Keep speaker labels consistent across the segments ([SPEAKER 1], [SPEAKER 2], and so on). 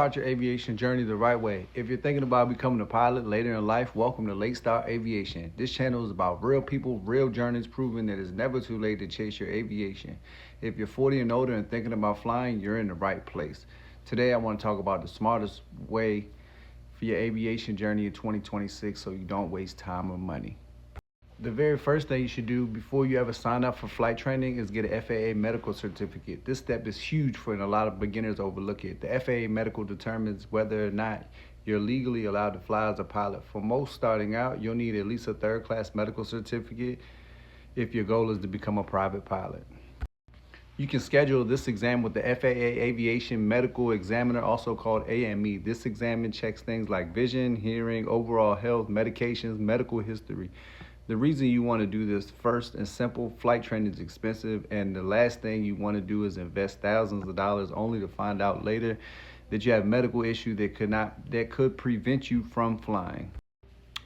[SPEAKER 1] Start your aviation journey the right way. If you're thinking about becoming a pilot later in life, welcome to Late Start Aviation. This channel is about real people, real journeys, proving that it's never too late to chase your aviation. If you're 40 and older and thinking about flying, you're in the right place. Today, I want to talk about the smartest way for your aviation journey in 2026 so you don't waste time or money. The very first thing you should do before you ever sign up for flight training is get an FAA medical certificate. This step is huge for a lot of beginners overlook it. The FAA medical determines whether or not you're legally allowed to fly as a pilot. For most starting out, you'll need at least a third-class medical certificate if your goal is to become a private pilot. You can schedule this exam with the FAA Aviation Medical Examiner, also called AME. This exam checks things like vision, hearing, overall health, medications, medical history. The reason you want to do this, first and simple, flight training is expensive, and the last thing you want to do is invest thousands of dollars only to find out later that you have medical issue that could prevent you from flying.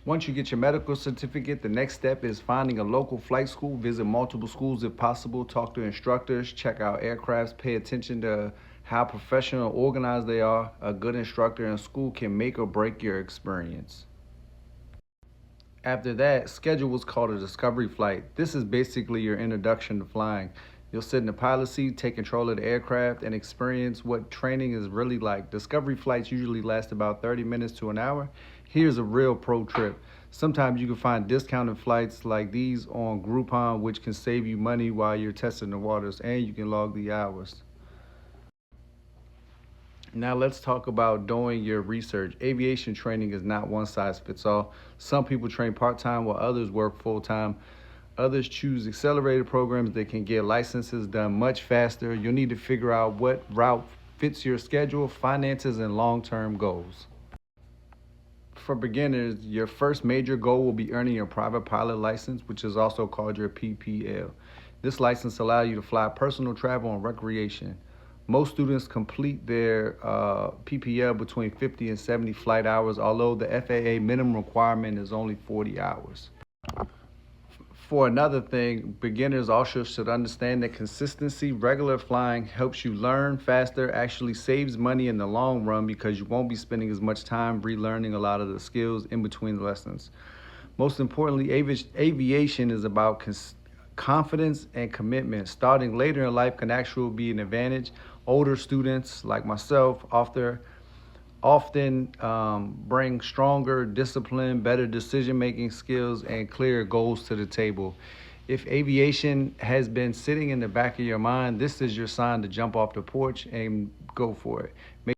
[SPEAKER 1] Once you get your medical certificate, the next step is finding a local flight school. Visit multiple schools if possible, talk to instructors, check out aircrafts, pay attention to how professional and organized they are. A good instructor in school can make or break your experience. After that, schedule what's called a discovery flight. This is basically your introduction to flying. You'll sit in the pilot seat, take control of the aircraft, and experience what training is really like. Discovery flights usually last about 30 minutes to an hour. Here's a real pro trip. Sometimes you can find discounted flights like these on Groupon, which can save you money while you're testing the waters, and you can log the hours. Now let's talk about doing your research. Aviation training is not one size fits all. Some people train part-time while others work full-time. Others choose accelerated programs that can get licenses done much faster. You'll need to figure out what route fits your schedule, finances, and long-term goals. For beginners, your first major goal will be earning your private pilot license, which is also called your PPL. This license allows you to fly personal travel and recreation. Most students complete their PPL between 50 and 70 flight hours, although the FAA minimum requirement is only 40 hours. For another thing, beginners also should understand that consistency, regular flying helps you learn faster, actually saves money in the long run because you won't be spending as much time relearning a lot of the skills in between lessons. Most importantly, aviation is about confidence and commitment. Starting later in life can actually be an advantage. Older students like myself often bring stronger discipline, better decision-making skills, and clearer goals to the table. If aviation has been sitting in the back of your mind, this is your sign to jump off the porch and go for it.